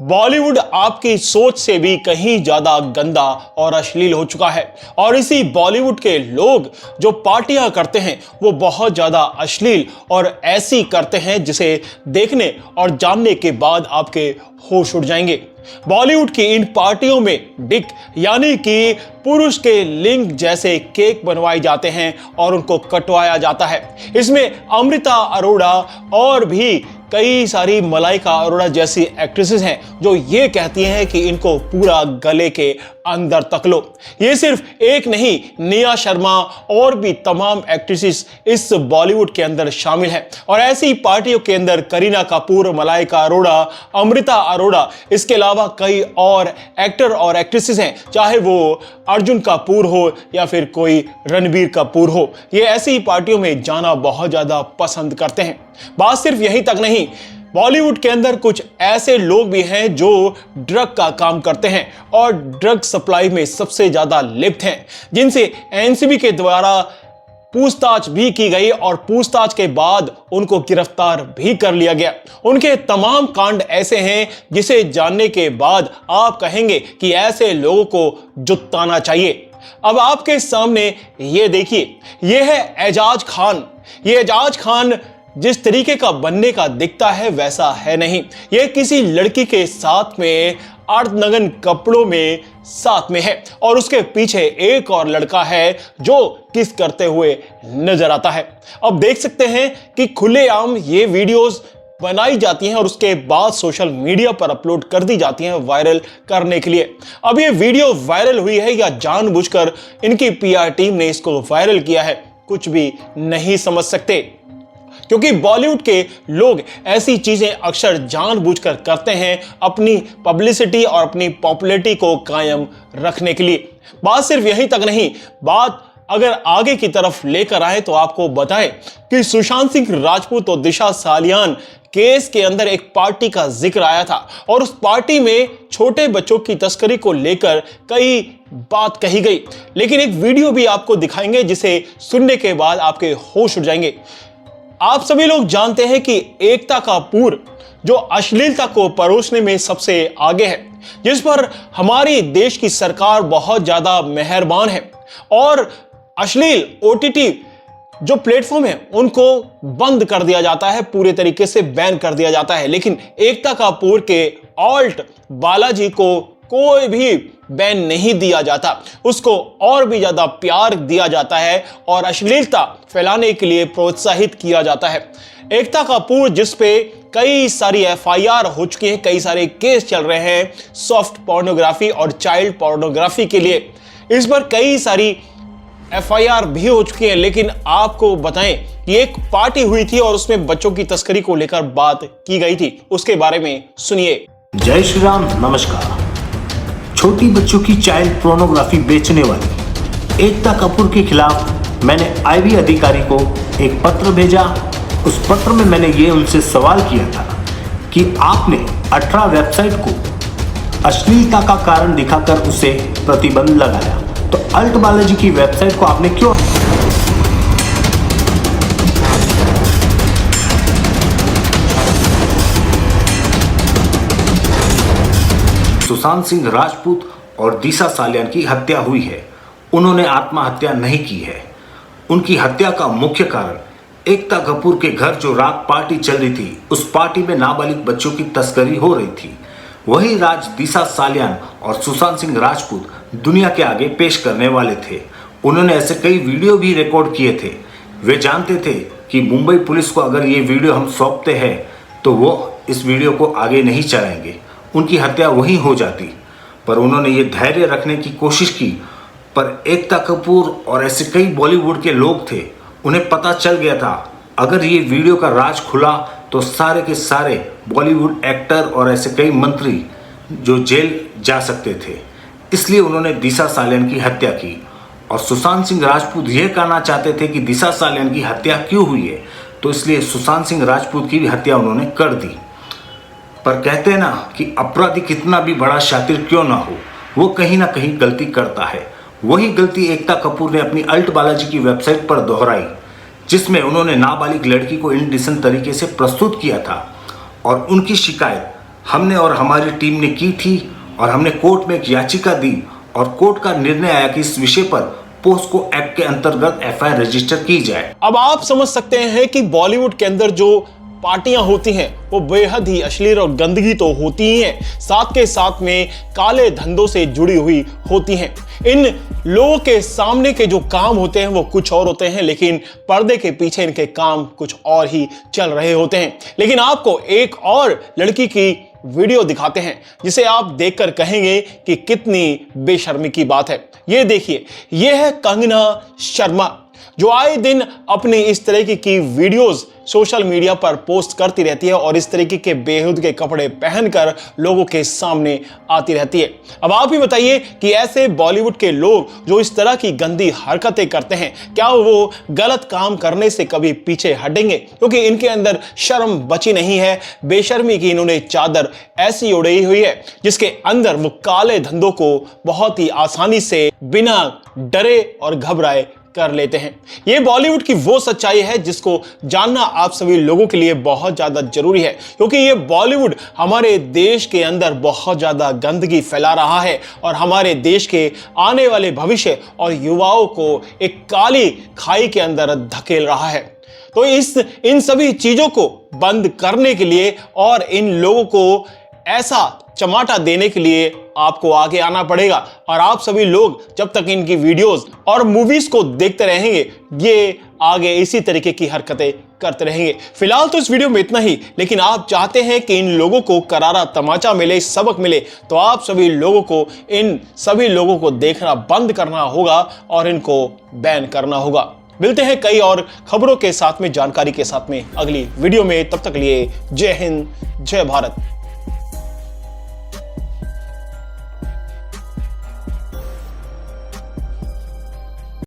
बॉलीवुड आपकी सोच से भी कहीं ज्यादा गंदा और अश्लील हो चुका है और इसी बॉलीवुड के लोग जो पार्टियां करते हैं वो बहुत ज्यादा अश्लील और ऐसी करते हैं जिसे देखने और जानने के बाद आपके होश उड़ जाएंगे। बॉलीवुड की इन पार्टियों में डिक यानी कि पुरुष के लिंग जैसे केक बनवाए जाते हैं और उनको कटवाया जाता है। इसमें अमृता अरोड़ा और भी कई सारी मलाइका अरोड़ा जैसी एक्ट्रेसेस हैं जो ये कहती हैं कि इनको पूरा गले के अंदर तक लो। ये सिर्फ एक नहीं, निया शर्मा और भी तमाम एक्ट्रेसेस इस बॉलीवुड के अंदर शामिल हैं और ऐसी पार्टियों के अंदर करीना कपूर, मलाइका अरोड़ा, अमृता अरोड़ा, इसके अलावा कई और एक्टर और एक्ट्रेसेस हैं, चाहे वो अर्जुन कपूर हो या फिर कोई रणबीर कपूर हो। ये ऐसी पार्टियों में जाना बहुत ज्यादा पसंद करते हैं। बात सिर्फ यहीं तक नहीं, बॉलीवुड के अंदर कुछ ऐसे लोग भी हैं जो ड्रग का काम करते हैं और ड्रग सप्लाई में सबसे ज्यादा लिप्त हैं, जिनसे एनसीबी के द्वारा पूछताछ भी की गई और पूछताछ के बाद उनको गिरफ्तार भी कर लिया गया। उनके तमाम कांड ऐसे हैं जिसे जानने के बाद आप कहेंगे कि ऐसे लोगों को जुटाना चाहिए। अब आपके सामने ये देखिए, ये है एजाज खान। ये एजाज खान जिस तरीके का बनने का दिखता है वैसा है नहीं। ये किसी लड़की के साथ में अर्धनग्न कपड़ों में साथ में है और उसके पीछे एक और लड़का है जो किस करते हुए नजर आता है। अब देख सकते हैं कि खुलेआम ये वीडियोस बनाई जाती हैं और उसके बाद सोशल मीडिया पर अपलोड कर दी जाती हैं वायरल करने के लिए। अब ये वीडियो वायरल हुई है या जानबूझकर इनकी पीआर टीम ने इसको वायरल किया है, कुछ भी नहीं समझ सकते, क्योंकि बॉलीवुड के लोग ऐसी चीजें अक्सर जानबूझकर करते हैं अपनी पब्लिसिटी और अपनी पॉपुलैरिटी को कायम रखने के लिए। बात सिर्फ यहीं तक नहीं, बात अगर आगे की तरफ लेकर आए तो आपको बताएं कि सुशांत सिंह राजपूत और दिशा सालियान केस के अंदर एक पार्टी का जिक्र आया था और उस पार्टी में छोटे बच्चों की तस्करी को लेकर कई बात कही गई। लेकिन एक वीडियो भी आपको दिखाएंगे जिसे सुनने के बाद आपके होश उड़ जाएंगे। आप सभी लोग जानते हैं कि एकता कपूर जो अश्लीलता को परोसने में सबसे आगे है, जिस पर हमारी देश की सरकार बहुत ज्यादा मेहरबान है और अश्लील ओटीटी जो प्लेटफॉर्म है उनको बंद कर दिया जाता है, पूरे तरीके से बैन कर दिया जाता है। लेकिन एकता कपूर के ऑल्ट बालाजी को कोई भी बैन नहीं दिया जाता, उसको और भी ज्यादा प्यार दिया जाता है और अश्लीलता फैलाने के लिए प्रोत्साहित किया जाता है। एकता कपूर जिस पे कई सारी एफआईआर हो चुकी हैं, कई सारे केस चल रहे हैं सॉफ्ट पोर्नोग्राफी और चाइल्ड पोर्नोग्राफी के लिए, इस पर कई सारी एफआईआर भी हो चुकी है। लेकिन आपको बताएं कि एक पार्टी हुई थी और उसमें बच्चों की तस्करी को लेकर बात की गई थी, उसके बारे में सुनिए। जय श्री राम, नमस्कार। छोटी बच्चों की चाइल्ड पोर्नोग्राफी बेचने वाली एकता कपूर के खिलाफ मैंने आईबी अधिकारी को एक पत्र भेजा। उस पत्र में मैंने ये उनसे सवाल किया था कि आपने 18 वेबसाइट को अश्लीलता का कारण दिखाकर उसे प्रतिबंध लगाया, तो अल्ट बालाजी की वेबसाइट को आपने क्यों? सुशांत सिंह राजपूत और दिशा सालियान की हत्या हुई है। उन्होंने आत्महत्या नहीं की है। उनकी हत्या का मुख्य कारण एकता कपूर के घर जो रात पार्टी चल रही थी, उस पार्टी में नाबालिग बच्चों की तस्करी हो रही थी। वही राज दिशा सालियान और सुशांत सिंह राजपूत दुनिया के आगे पेश करने वाले थे। उन्होंने ऐसे कई वीडियो भी रिकॉर्ड किए थे। वे जानते थे कि मुंबई पुलिस को अगर ये वीडियो हम सौंपते हैं तो वो इस वीडियो को आगे नहीं चलाएंगे, उनकी हत्या वहीं हो जाती। पर उन्होंने ये धैर्य रखने की कोशिश की। पर एकता कपूर और ऐसे कई बॉलीवुड के लोग थे, उन्हें पता चल गया था अगर ये वीडियो का राज खुला तो सारे के सारे बॉलीवुड एक्टर और ऐसे कई मंत्री जो जेल जा सकते थे। इसलिए उन्होंने दिशा सालियान की हत्या की। और सुशांत सिंह राजपूत ये कहना चाहते थे कि दिशा सालियान की हत्या क्यों हुई है, तो इसलिए सुशांत सिंह राजपूत की भी हत्या उन्होंने कर दी। पर कहते हैं ना कि अपराधी कितना भी बड़ा शातिर क्यों ना हो, वो कहीं ना कहीं गलती करता है। वही गलती एकता कपूर ने अपनी अल्ट बालाजी की वेबसाइट पर दोहराई, जिसमें उन्होंने नाबालिग लड़की को इनडिसेंट तरीके से प्रस्तुत किया था और उनकी शिकायत हमने और हमारी टीम ने की थी और हमने कोर्ट में एक याचिका दी और कोर्ट का निर्णय आया कि इस विषय पर पोस्को एक्ट के अंतर्गत एफआईआर रजिस्टर की जाए। अब आप समझ सकते हैं कि बॉलीवुड के अंदर जो पार्टियां होती हैं वो बेहद ही अश्लील और गंदगी तो होती ही हैं, साथ के साथ में काले धंधों से जुड़ी हुई होती हैं। इन लोगों के सामने के जो काम होते हैं वो कुछ और होते हैं, लेकिन पर्दे के पीछे इनके काम कुछ और ही चल रहे होते हैं। लेकिन आपको एक और लड़की की वीडियो दिखाते हैं जिसे आप देखकर कहेंगे कि कितनी बेशर्मी की बात है। ये देखिए, ये है कंगना शर्मा, जो आए दिन अपनी इस तरीके की वीडियोस सोशल मीडिया पर पोस्ट करती रहती है और इस तरीके के बेहूद के कपड़े पहनकर लोगों के सामने आती रहती है। अब आप ही बताइए कि ऐसे बॉलीवुड के लोग जो इस तरह की गंदी हरकतें करते हैं, क्या वो गलत काम करने से कभी पीछे हटेंगे? क्योंकि इनके अंदर शर्म बची नहीं है। बेशर्मी की इन्होंने चादर ऐसी उड़ाई हुई है जिसके अंदर वो काले धंधों को बहुत ही आसानी से बिना डरे और घबराए कर लेते हैं। ये बॉलीवुड की वो सच्चाई है जिसको जानना आप सभी लोगों के लिए बहुत ज्यादा जरूरी है, क्योंकि ये बॉलीवुड हमारे देश के अंदर बहुत ज्यादा गंदगी फैला रहा है और हमारे देश के आने वाले भविष्य और युवाओं को एक काली खाई के अंदर धकेल रहा है। तो इन सभी चीजों को बंद करने के लिए और इन लोगों को ऐसा चमाटा देने के लिए आपको आगे आना पड़ेगा। और आप सभी लोग जब तक इनकी वीडियोस और मूवीज को देखते रहेंगे, ये आगे इसी तरीके की हरकतें करते रहेंगे। फिलहाल तो इस वीडियो में इतना ही, लेकिन आप चाहते हैं कि इन लोगों को करारा तमाचा मिले, सबक मिले, तो आप सभी लोगों को इन सभी लोगों को देखना बंद करना होगा और इनको बैन करना होगा। मिलते हैं कई और खबरों के साथ में, जानकारी के साथ में अगली वीडियो में। तब तक लिए जय हिंद, जय भारत।